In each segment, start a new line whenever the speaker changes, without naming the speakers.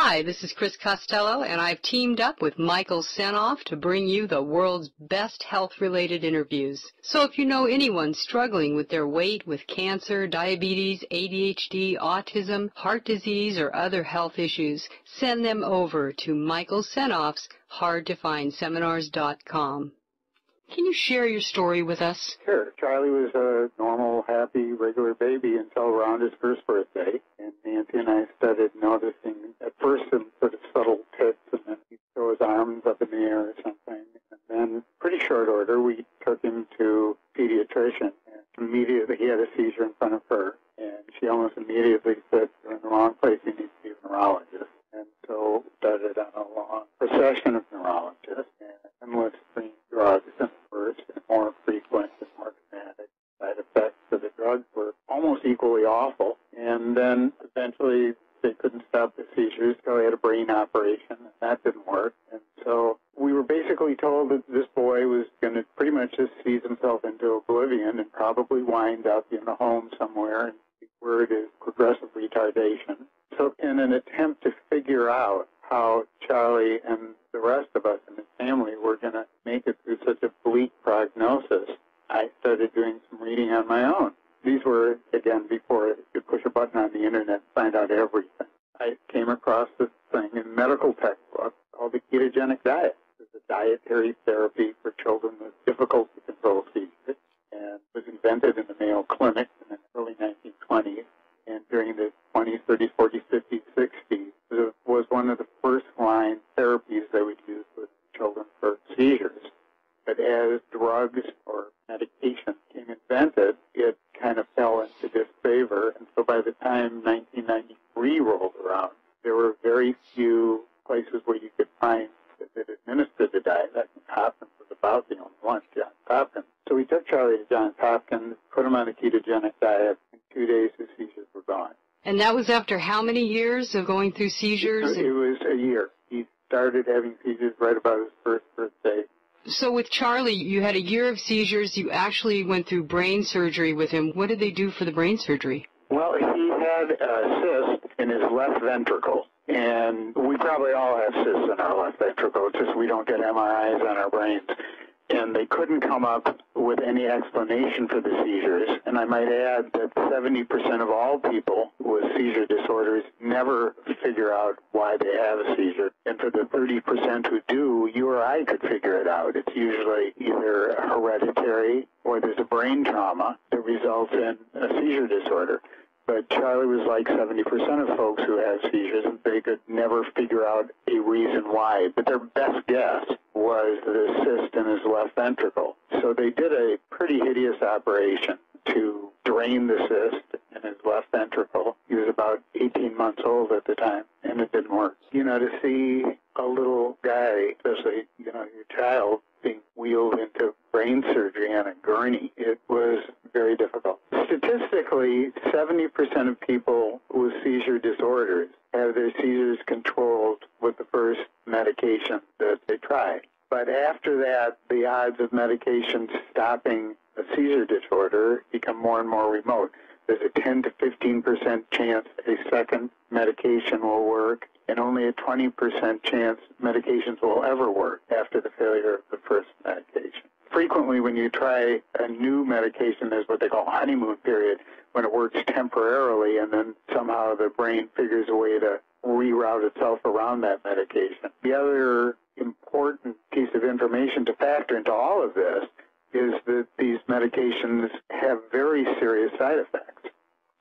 Hi, this is Chris Costello, and I've teamed up with Michael Senoff to bring you the world's best health-related interviews. So if you know anyone struggling with their weight, with cancer, diabetes, ADHD, autism, heart disease, or other health issues, send them over to Michael Senoff's hardtofindseminars.com. Can you share your story with us?
Sure. Charlie was a normal, happy, regular baby until around his first birthday. And Nancy and I started noticing at first some sort of subtle tics, and then he'd throw his arms up in the air or something. And then, pretty short order, we took him to a pediatrician. And immediately he had a seizure in front of her. And she almost immediately said, "You're in the wrong place. You need to see a neurologist." And so started on a long procession of neurologists and endless free drugs and first and more frequent and more dramatic side effects. So the drugs were almost equally awful. And then eventually they couldn't stop the seizures, so they had a brain operation, and that didn't work. And so we were basically told that this boy was going to pretty much just seize himself into oblivion and probably wind up in a home somewhere. And the word is progressive retardation. So in an attempt to figure out how Charlie and the rest of us in his family were going to make it through such a bleak prognosis, I started doing some reading on my own. These were, again, before you could push a button on the internet and find out everything. I came across this thing in a medical textbook called the ketogenic diet. It's a dietary therapy for children with difficult to control seizures, and was invented in the Mayo Clinic in the early 1920s. And during the 20s, 30s, 40s, 50s, 60s, it was one of the first-line therapies they would use with children for seizures. But as drugs or medication became invented, it kind of fell into disfavor. And so by the time 1993 rolled around, there were very few places where you could find that administered the diet. I think Hopkins was about the only one, Johns Hopkins. So we took Charlie to Johns Hopkins, put him on a ketogenic diet. In 2 days, his seizures were gone.
And that was after how many years of going through seizures?
It was a year. He started having seizures right about his first birthday.
So with Charlie, you had a year of seizures. You actually went through brain surgery with him. What did they do for the brain surgery?
Well, he had a cyst in his left ventricle. And we probably all have cysts in our left ventricle. It's just we don't get MRIs on our brains. And they couldn't come up with any explanation for the seizures. And I might add that 70% of all people with seizure disorders never figure out why they have a seizure. And for the 30% who do, you or I could figure it out. It's usually either hereditary or there's a brain trauma that results in a seizure disorder. But Charlie was like 70% of folks who have seizures, and they could never figure out a reason why. But their best guess was the cyst in his left ventricle. So they did a pretty hideous operation to drain the cyst in his left ventricle. He was about 18 months old at the time, and it didn't work. You know, to see a little guy, especially, you know, your child, being wheeled into brain surgery on a gurney, it was very difficult. Statistically, 70% of people with seizure disorders have their seizures controlled with the first medication that they try. But after that, the odds of medication stopping a seizure disorder become more and more remote. There's a 10 to 15% chance a second medication will work, and only a 20% chance medications will ever work after the failure of the first medication. Frequently, when you try a new medication, there's what they call a honeymoon period, when it works temporarily, and then somehow the brain figures a way to reroute itself around that medication. The other important piece of information to factor into all of this is that these medications have very serious side effects.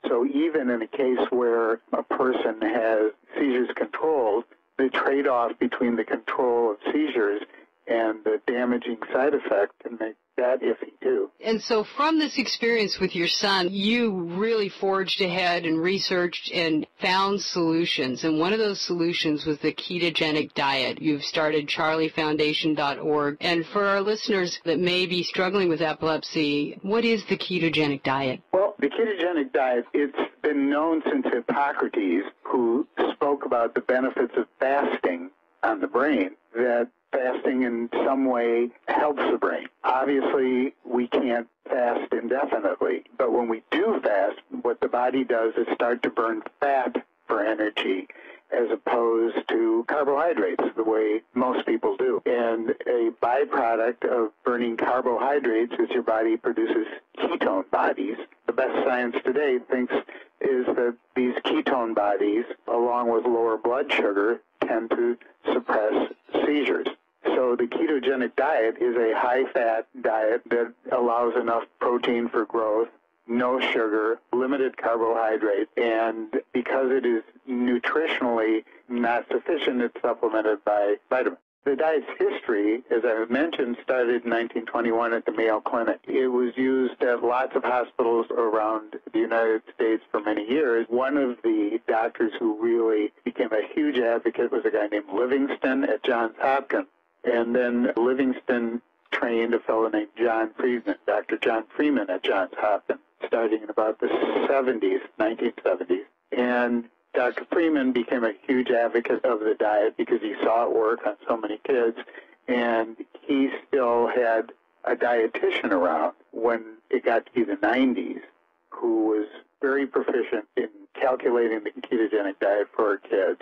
So even in a case where a person has seizures controlled, the trade-off between the control of seizures and the damaging side effect can make that iffy too.
And so from this experience with your son, you really forged ahead and researched and found solutions. And one of those solutions was the ketogenic diet. You've started charliefoundation.org. And for our listeners that may be struggling with epilepsy, what is the ketogenic diet?
Well, the ketogenic diet, it's been known since Hippocrates, who spoke about the benefits of fasting on the brain, that fasting in some way helps the brain. Obviously, we can't fast indefinitely, but when we do fast, what the body does is start to burn fat for energy, as opposed to carbohydrates the way most people do. And a byproduct of burning carbohydrates is your body produces ketone bodies. The best science today thinks is that these ketone bodies, along with lower blood sugar, tend to suppress seizures. So the ketogenic diet is a high-fat diet that allows enough protein for growth, no sugar, limited carbohydrate, and because it is nutritionally not sufficient, it's supplemented by vitamins. The diet's history, as I mentioned, started in 1921 at the Mayo Clinic. It was used at lots of hospitals around the United States for many years. One of the doctors who really became a huge advocate was a guy named Livingston at Johns Hopkins. And then Livingston trained a fellow named John Freeman, Dr. John Freeman at Johns Hopkins, starting in about the 1970s. And Dr. Freeman became a huge advocate of the diet because he saw it work on so many kids, and he still had a dietitian around when it got to be the 90s who was very proficient in calculating the ketogenic diet for her kids.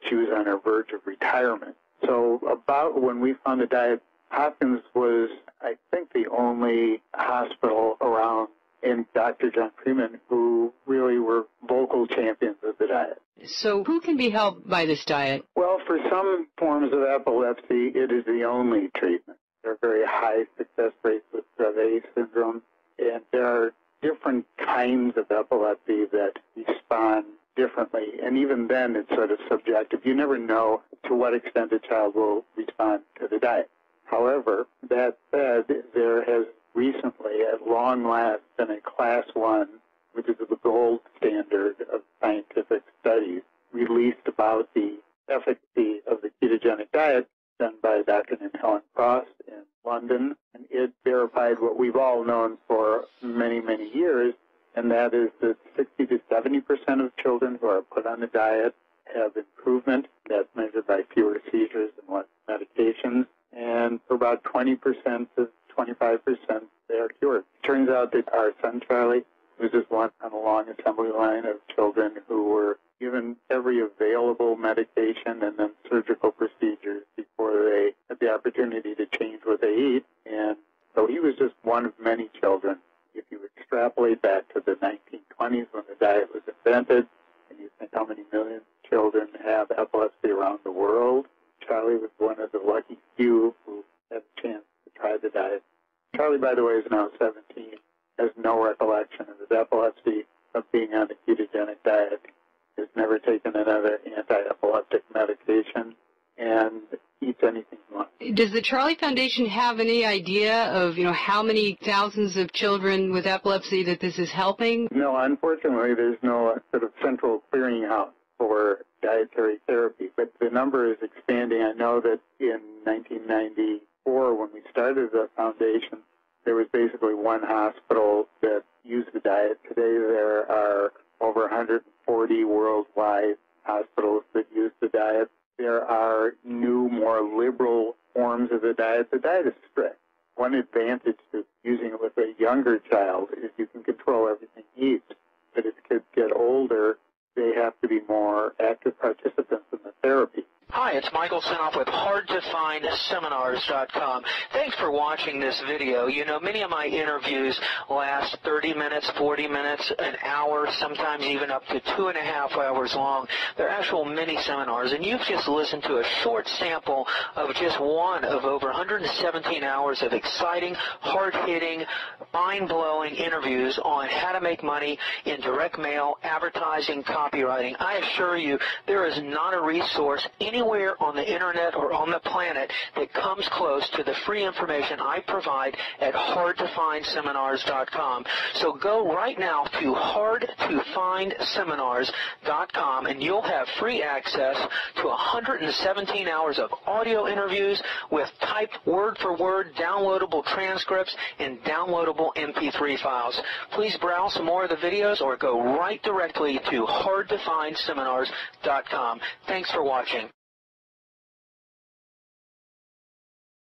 She was on her verge of retirement. So about when we found the diet, Hopkins was, I think, the only hospital around in Dr. John Freeman who really were vocal champions of the diet.
So who can be helped by this diet?
Well, for some forms of epilepsy, it is the only treatment. There are very high success rates with Dravet syndrome, and there are different kinds of epilepsy that respond differently, and even then it's sort of subjective. You never know to what extent a child will respond to the diet. However, that said, there has recently, at long last, been a Class 1, which is the gold standard of scientific studies, released about the efficacy of the ketogenic diet done by a doctor named Helen Frost in London. And it verified what we've all known for many, many years, and that is that 60 to 70% of children who are put on the diet have improvement. That's measured by fewer seizures and less medications. And for about 20% to 25%, they are cured. It turns out that our son Charlie was just one on a long assembly line of children who were given every available medication and then surgical procedures before they had the opportunity to change what they eat. And so he was just one of many children. If you extrapolate back to the 1920s when the diet was invented, and you think how many millions of children have epilepsy around the world, Charlie was one of the lucky few who had the chance to try the diet. Charlie, by the way, is now 17, has no recollection of his epilepsy, of being on the ketogenic diet, has never taken another anti-epileptic medication, and eats anything he wants.
Does the Charlie Foundation have any idea of, how many thousands of children with epilepsy that this is helping?
No, unfortunately, there's no sort of central clearinghouse for dietary therapy, but the number is expanding. I know that in 1994, when we started the foundation, there was basically one hospital that used the diet. Today, there are over 140 worldwide hospitals that use the diet. There are new, more liberal forms of the diet. The diet is strict. One advantage to using it with a younger child is you can control everything he eats. But as kids get older, they have to be more active participants in the therapy.
Hi, it's Michael Senoff with HardToFindSeminars.com. Thanks for watching this video. Many of my interviews last 30 minutes, 40 minutes, an hour, sometimes even up to 2.5 hours long. They're actual mini seminars, and you've just listened to a short sample of just one of over 117 hours of exciting, hard-hitting, mind-blowing interviews on how to make money in direct mail, advertising, copywriting. I assure you, there is not a resource anywhere on the internet or on the planet that comes close to the free information I provide at HardToFindSeminars.com. So go right now to HardToFindSeminars.com and you'll have free access to 117 hours of audio interviews with typed word-for-word downloadable transcripts and downloadable MP3 files. Please browse some more of the videos or go right directly to HardToFindSeminars.com. Thanks for watching.